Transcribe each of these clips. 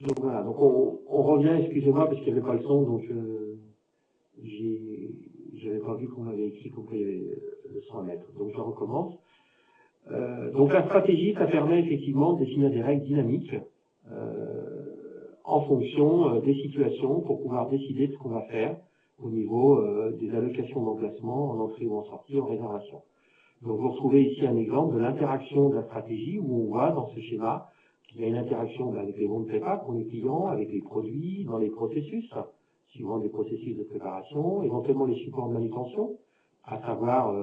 Donc voilà, donc on revient, excusez-moi, parce qu'il n'y avait pas le son, donc j'avais pas vu qu'on avait écrit qu'il y avait le son à mettre. Donc je recommence. Donc la stratégie, ça permet effectivement de définir des règles dynamiques en fonction des situations pour pouvoir décider de ce qu'on va faire au niveau des allocations d'emplacement en entrée ou en sortie, en réservation. Donc vous retrouvez ici un exemple de l'interaction de la stratégie où on voit dans ce schéma qu'il y a une interaction avec les bons de prépa pour les clients, avec les produits, dans les processus, suivant les processus de préparation, éventuellement les supports de manutention, à savoir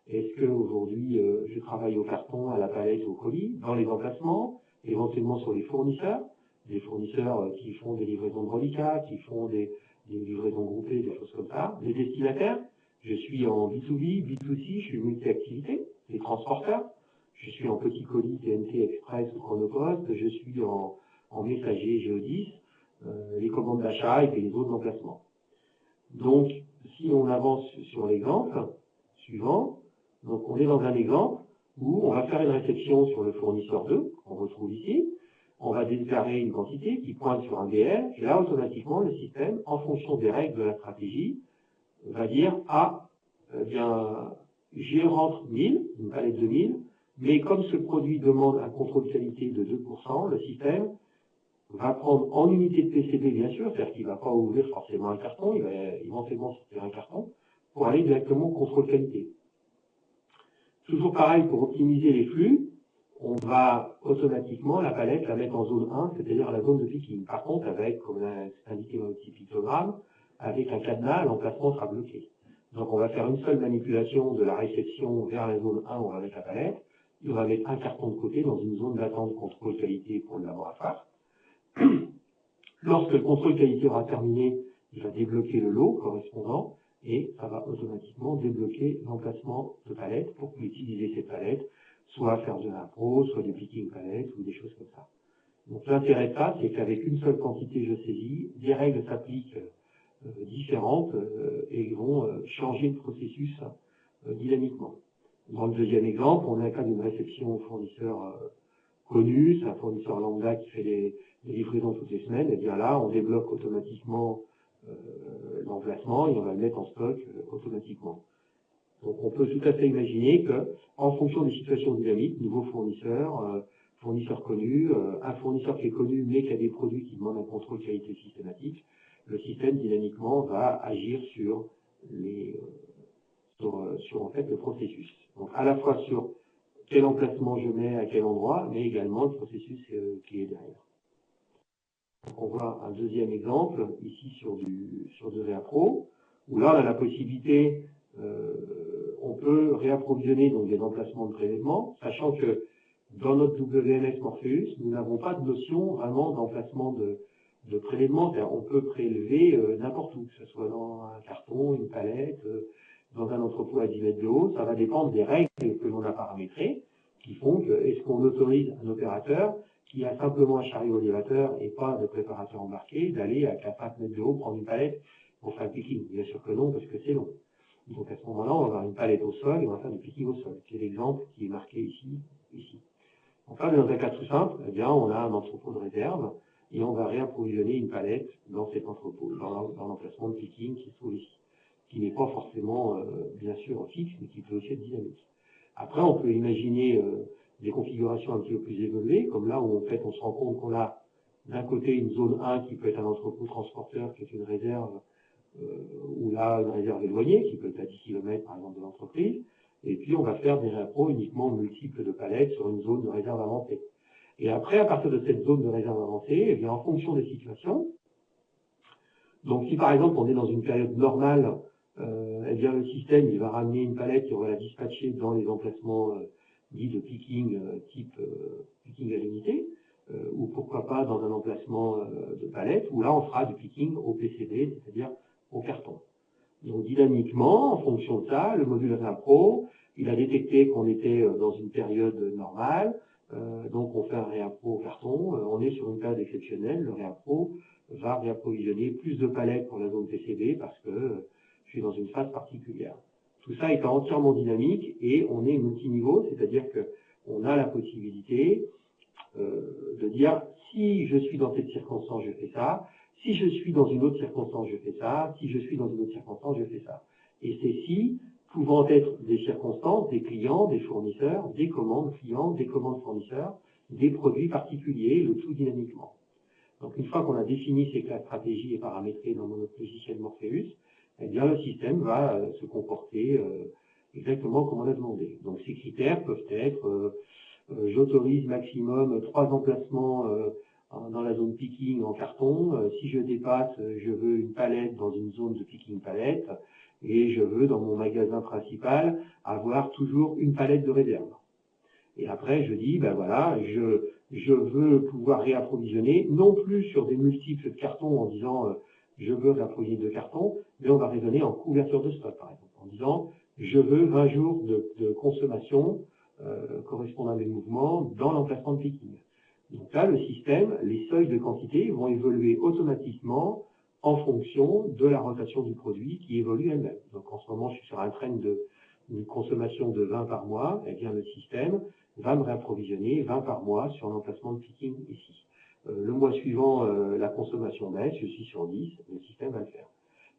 est-ce que aujourd'hui je travaille au carton, à la palette, au colis, dans les emplacements, éventuellement sur les fournisseurs, des fournisseurs qui font des livraisons de reliquats, qui font des livraisons groupées, des choses comme ça, les destinataires. Je suis en B2B, B2C, je suis multi-activité, les transporteurs, je suis en petit colis, TNT, Express ou Chronopost, je suis en messager Géodis, les commandes d'achat et les autres emplacements. Donc, si on avance sur l'exemple suivant, donc on est dans un exemple où on va faire une réception sur le fournisseur 2, qu'on retrouve ici, on va déclarer une quantité qui pointe sur un BL, et là, automatiquement, le système, en fonction des règles de la stratégie, va dire, ah, eh bien, j'y rentre 1000, une palette de 1000, mais comme ce produit demande un contrôle qualité de 2%, le système va prendre en unité de PCB, bien sûr, c'est-à-dire qu'il ne va pas ouvrir forcément un carton, il va éventuellement sortir un carton, pour aller directement au contrôle qualité. Toujours pareil, pour optimiser les flux, on va automatiquement, la palette, la mettre en zone 1, c'est-à-dire la zone de picking. Par contre, avec, comme c'est indiqué dans le petit pictogramme, avec un cadenas, l'emplacement sera bloqué. Donc on va faire une seule manipulation de la réception vers la zone 1, on va mettre la palette, on va mettre un carton de côté dans une zone d'attente contrôle qualité pour le laboratoire. Lorsque le contrôle qualité aura terminé, il va débloquer le lot correspondant et ça va automatiquement débloquer l'emplacement de palettes pour utiliser ces palettes, soit faire de l'impro, soit du picking palette ou des choses comme ça. Donc l'intérêt de ça, c'est qu'avec une seule quantité je saisis, des règles s'appliquent différentes et vont changer le processus dynamiquement. Dans le deuxième exemple, on a un cas d'une réception au fournisseur connu, c'est un fournisseur lambda qui fait des livraisons toutes les semaines, et bien là, on débloque automatiquement l'emplacement et on va le mettre en stock automatiquement. Donc on peut tout à fait imaginer que, en fonction des situations dynamiques, nouveaux fournisseurs, fournisseurs connus, un fournisseur qui est connu mais qui a des produits qui demandent un contrôle qualité systématique, le système dynamiquement va agir sur en fait le processus. Donc à la fois sur quel emplacement je mets à quel endroit, mais également le processus qui est derrière. Donc on voit un deuxième exemple ici sur du réappro, où là on a la possibilité, on peut réapprovisionner donc des emplacements de prélèvement, sachant que dans notre WMS Morpheus, nous n'avons pas de notion vraiment d'emplacement de prélèvement, c'est-à-dire on peut prélever n'importe où, que ce soit dans un carton, une palette, dans un entrepôt à 10 mètres de haut, ça va dépendre des règles que l'on a paramétrées, qui font que est-ce qu'on autorise un opérateur qui a simplement un chariot élévateur et pas de préparateur embarqué d'aller à 4 mètres de haut prendre une palette pour faire le picking. Bien sûr que non, parce que c'est long. Donc à ce moment-là, on va avoir une palette au sol et on va faire du picking au sol. C'est l'exemple qui est marqué ici. Enfin, dans un cas tout simple, eh bien, on a un entrepôt de réserve et on va réapprovisionner une palette dans cet entrepôt, dans l'emplacement de picking qui se trouve ici, qui n'est pas forcément, bien sûr, fixe, mais qui peut aussi être dynamique. Après, on peut imaginer des configurations un petit peu plus évoluées, comme là où en fait on se rend compte qu'on a d'un côté une zone 1 qui peut être un entrepôt transporteur, qui est une réserve, ou là une réserve éloignée, qui peut être à 10 km par exemple de l'entreprise, et puis on va faire des réappros uniquement multiples de palettes sur une zone de réserve avancée. Et après, à partir de cette zone de réserve avancée, eh bien, en fonction des situations, donc si par exemple on est dans une période normale, eh bien le système il va ramener une palette et on va la dispatcher dans les emplacements dits de picking type picking à l'unité, ou pourquoi pas dans un emplacement de palette, où là on fera du picking au PCB, c'est-à-dire au carton. Donc dynamiquement, en fonction de ça, le module réappro, il a détecté qu'on était dans une période normale, donc on fait un réappro au carton, on est sur une période exceptionnelle, le réappro va réapprovisionner plus de palettes pour la zone PCB parce que je suis dans une phase particulière. Tout ça étant entièrement dynamique et on est multiniveau, c'est-à-dire qu'on a la possibilité de dire si je suis dans cette circonstance, je fais ça, si je suis dans une autre circonstance, je fais ça, si je suis dans une autre circonstance, je fais ça. Et ces si pouvant être des circonstances, des clients, des fournisseurs, des commandes clients, des commandes fournisseurs, des produits particuliers, le tout dynamiquement. Donc une fois qu'on a défini ces classes stratégies et paramétrées dans notre logiciel Morpheus, eh bien le système va se comporter exactement comme on a demandé. Donc ces critères peuvent être j'autorise maximum 3 emplacements dans la zone picking en carton. Si je dépasse, je veux une palette dans une zone de picking palette. Et je veux, dans mon magasin principal, avoir toujours une palette de réserve. Et après, je dis, ben voilà, je veux pouvoir réapprovisionner, non plus sur des multiples de cartons en disant je veux réapprovisionner de cartons, mais on va raisonner en couverture de stock, par exemple, en disant je veux 20 jours de consommation correspondant à des mouvements dans l'emplacement de picking. Donc là, le système, les seuils de quantité vont évoluer automatiquement en fonction de la rotation du produit qui évolue elle-même. Donc en ce moment, je suis sur un trend d'une consommation de 20 par mois, et bien le système va me réapprovisionner 20 par mois sur l'emplacement de picking ici. Le mois suivant, la consommation baisse, je suis sur 10, le système va le faire.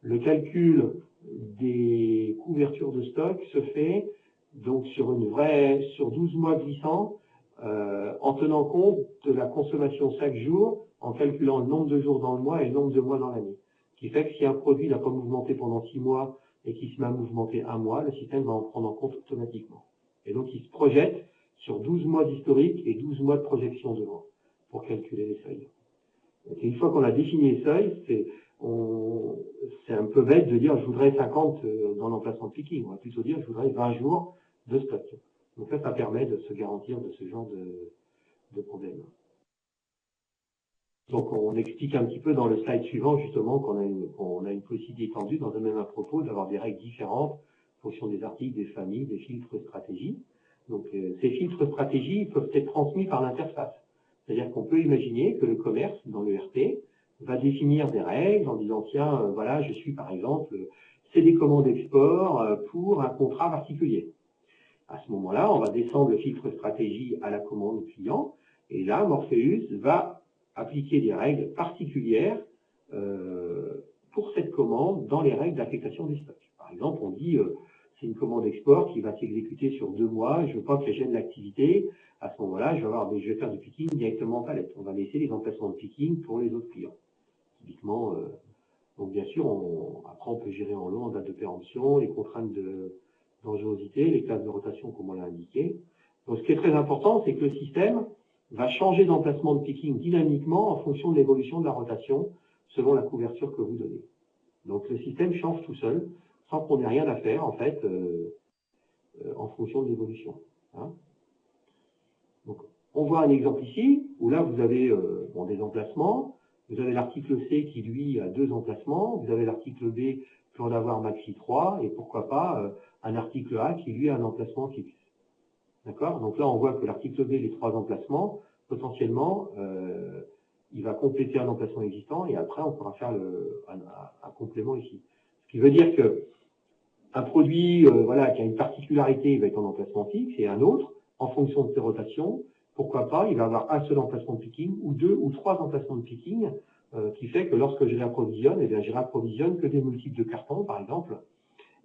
Le calcul des couvertures de stock se fait donc sur 12 mois glissants, en tenant compte de la consommation chaque jour, en calculant le nombre de jours dans le mois et le nombre de mois dans l'année. Ce qui fait que si un produit n'a pas mouvementé pendant 6 mois et qu'il se met à mouvementer un mois, le système va en prendre en compte automatiquement. Et donc il se projette sur 12 mois d'historique et 12 mois de projection devant pour calculer les seuils. Et une fois qu'on a défini les seuils, c'est un peu bête de dire je voudrais 50 dans l'emplacement de picking. On va plutôt dire je voudrais 20 jours de stock. Donc ça permet de se garantir de ce genre de problème. Donc on explique un petit peu dans le slide suivant justement qu'on a une possibilité étendue dans un même propos d'avoir des règles différentes en fonction des articles, des familles, des filtres stratégies. Donc ces filtres stratégies peuvent être transmis par l'interface. C'est-à-dire qu'on peut imaginer que le commerce, dans l'ERP, va définir des règles en disant tiens, voilà, je suis par exemple, c'est des commandes export pour un contrat particulier. À ce moment-là, on va descendre le filtre stratégie à la commande client, et là, Morpheus va appliquer des règles particulières pour cette commande dans les règles d'affectation des stocks. Par exemple, on dit c'est une commande export qui va s'exécuter sur 2 mois, je ne veux pas qu'elle gêne l'activité. À ce moment-là, je vais faire du picking directement en palette. On va laisser les emplacements de picking pour les autres clients. Typiquement, donc bien sûr, après on peut gérer en lot, en date de péremption, les contraintes de dangerosité, les classes de rotation comme on l'a indiqué. Donc ce qui est très important, c'est que le système va changer d'emplacement de picking dynamiquement en fonction de l'évolution de la rotation selon la couverture que vous donnez. Donc le système change tout seul, sans qu'on ait rien à faire en fait, en fonction de l'évolution. Hein. Donc on voit un exemple ici, où là vous avez des emplacements, vous avez l'article C qui lui a 2 emplacements, vous avez l'article B peut en avoir maxi 3, et pourquoi pas un article A qui lui a un emplacement fixe. D'accord? Donc là, on voit que l'article B, les 3 emplacements, potentiellement, il va compléter un emplacement existant et après, on pourra faire un complément ici. Ce qui veut dire que un produit voilà, qui a une particularité, il va être en emplacement fixe et un autre, en fonction de ses rotations, pourquoi pas, il va avoir un seul emplacement de picking ou 2 ou 3 emplacements de picking qui fait que lorsque je réapprovisionne, eh bien, je réapprovisionne que des multiples de cartons, par exemple.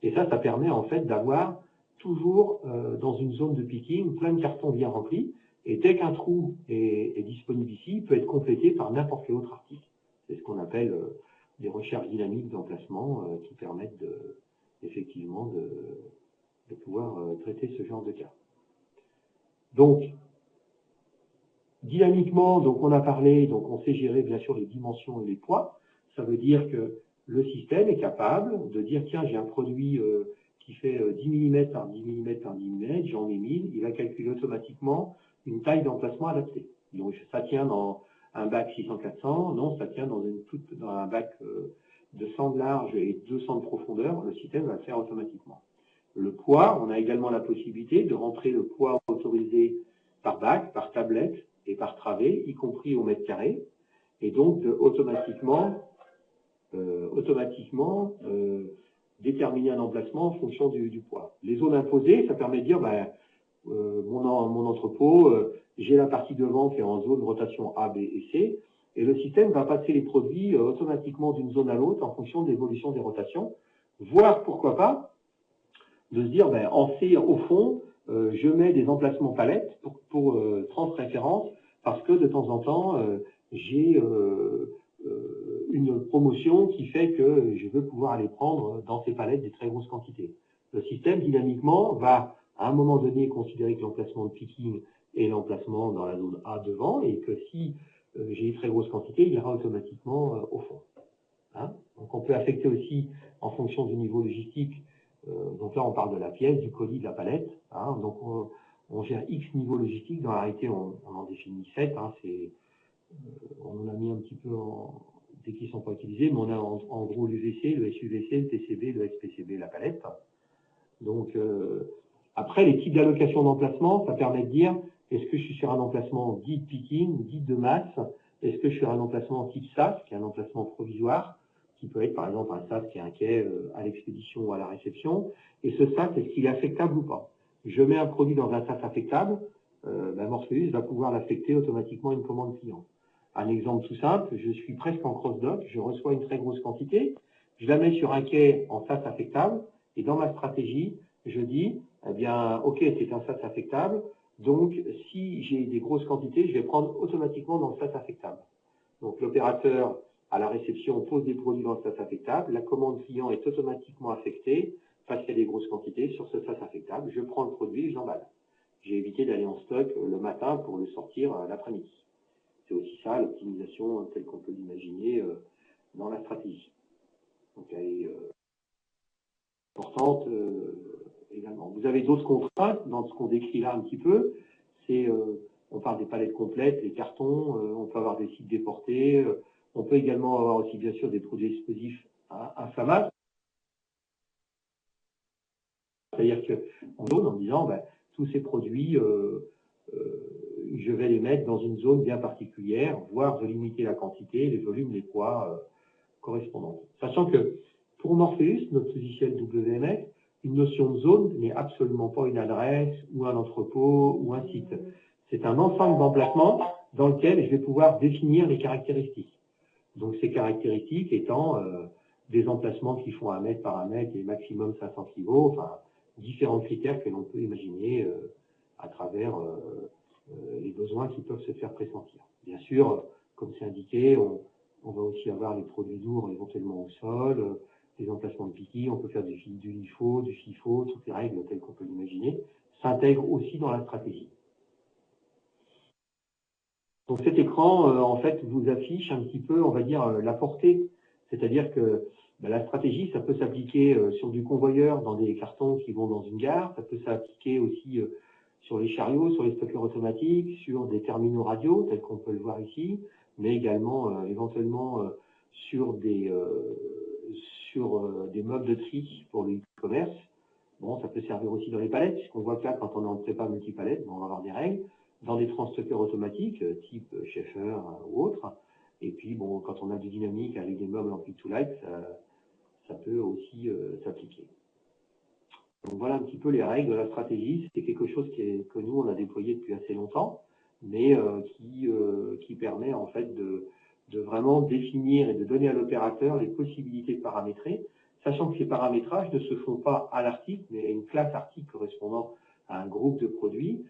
Et ça permet en fait d'avoir toujours dans une zone de picking plein de cartons bien remplis. Et dès qu'un trou est disponible ici, il peut être complété par n'importe quel autre article. C'est ce qu'on appelle des recherches dynamiques d'emplacement qui permettent effectivement de pouvoir traiter ce genre de cas. Donc, dynamiquement, donc on a parlé, donc on sait gérer bien sûr les dimensions et les poids. Ça veut dire que le système est capable de dire tiens, j'ai un produit qui fait 10 mm par 10 mm par 10 mm, j'en mets 1000, il va calculer automatiquement une taille d'emplacement adaptée. Donc ça tient dans un bac 600-400, non, ça tient dans un bac de 100 de large et 200 de profondeur, le système va le faire automatiquement. Le poids, on a également la possibilité de rentrer le poids autorisé par bac, par tablette et par travée, y compris au mètre carré, et donc de automatiquement déterminer un emplacement en fonction du poids. Les zones imposées, ça permet de dire, mon entrepôt, j'ai la partie devant qui est en zone rotation A, B et C, et le système va passer les produits automatiquement d'une zone à l'autre en fonction de l'évolution des rotations, voire pourquoi pas de se dire, ben, en C, au fond, je mets des emplacements palettes pour transréférence, parce que de temps en temps, j'ai une promotion qui fait que je veux pouvoir aller prendre dans ces palettes des très grosses quantités. Le système, dynamiquement, va à un moment donné considérer que l'emplacement de picking est l'emplacement dans la zone A devant, et que si j'ai une très grosse quantité, il ira automatiquement au fond. Hein, donc on peut affecter aussi en fonction du niveau logistique. Donc là, on parle de la pièce, du colis, de la palette. Hein, donc on gère X niveau logistique. Dans la réalité, on en définit 7. Hein, on en a mis un petit peu dès qu'ils ne sont pas utilisés, mais on a en gros l'UVC, le SUVC, le TCB, le SPCB, la palette. Donc après, les types d'allocation d'emplacement, ça permet de dire est-ce que je suis sur un emplacement dit de picking, dit de masse, est-ce que je suis sur un emplacement type SAS, qui est un emplacement provisoire, qui peut être par exemple un SAS qui est un quai à l'expédition ou à la réception, et ce SAS, est-ce qu'il est affectable ou pas? Je mets un produit dans un SAS affectable, Morpheus va pouvoir l'affecter automatiquement à une commande client. Un exemple tout simple, je suis presque en cross-dock, je reçois une très grosse quantité, je la mets sur un quai en SAS affectable, et dans ma stratégie, je dis, eh bien, ok, c'est un SAS affectable, donc si j'ai des grosses quantités, je vais prendre automatiquement dans le SAS affectable. Donc l'opérateur à la réception pose des produits dans le SAS affectable, la commande client est automatiquement affectée parce qu'il y a des grosses quantités sur ce SAS affectable, je prends le produit et je l'emballe. J'ai évité d'aller en stock le matin pour le sortir l'après-midi. C'est aussi ça l'optimisation telle qu'on peut l'imaginer dans la stratégie. Donc elle est importante également. Vous avez d'autres contraintes dans ce qu'on décrit là un petit peu. On parle des palettes complètes, les cartons, on peut avoir des sites déportés, on peut également avoir aussi bien sûr des produits explosifs inflammables. C'est-à-dire qu'on donne en disant ben, tous ces produits, je vais les mettre dans une zone bien particulière, voire de limiter la quantité, les volumes, les poids correspondants. Sachant que pour Morpheus, notre logiciel WMS, une notion de zone n'est absolument pas une adresse ou un entrepôt ou un site. C'est un ensemble d'emplacements dans lequel je vais pouvoir définir les caractéristiques. Donc ces caractéristiques étant des emplacements qui font 1 mètre par 1 mètre et maximum 500 kg, enfin différents critères que l'on peut imaginer à travers les besoins qui peuvent se faire pressentir. Bien sûr, comme c'est indiqué, on va aussi avoir les produits lourds éventuellement au sol, les emplacements de piquis, on peut faire du LIFO, du FIFO, toutes les règles telles qu'on peut l'imaginer, s'intègrent aussi dans la stratégie. Donc cet écran, en fait, vous affiche un petit peu, on va dire, la portée. C'est-à-dire que la stratégie, ça peut s'appliquer sur du convoyeur dans des cartons qui vont dans une gare, ça peut s'appliquer aussi sur les chariots, sur les stockeurs automatiques, sur des terminaux radio, tels qu'on peut le voir ici, mais également éventuellement sur des meubles de tri pour le e-commerce. Bon, ça peut servir aussi dans les palettes, puisqu'on voit que là, quand on est en prépa multipalette, on va avoir des règles. Dans des transstockers automatiques, type Schaeffer ou autre. Et puis, bon, quand on a du dynamique avec des meubles en pick to light, ça peut aussi s'appliquer. Donc voilà un petit peu les règles de la stratégie. C'est quelque chose que nous, on a déployé depuis assez longtemps, mais qui permet en fait de vraiment définir et de donner à l'opérateur les possibilités de paramétrer, sachant que ces paramétrages ne se font pas à l'article, mais à une classe article correspondant à un groupe de produits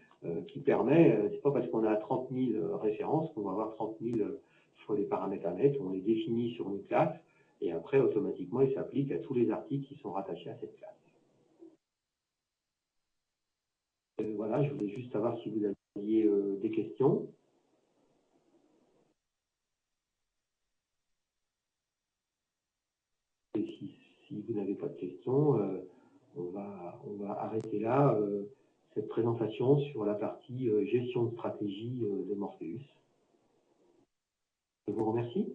qui permet, c'est pas parce qu'on a 30 000 références qu'on va avoir 30 000 choix des paramètres à mettre, on les définit sur une classe et après automatiquement ils s'appliquent à tous les articles qui sont rattachés à cette classe. Voilà, je voulais juste savoir si vous aviez des questions. Et si vous n'avez pas de questions, on va arrêter là cette présentation sur la partie gestion de stratégie de Morpheus. Je vous remercie.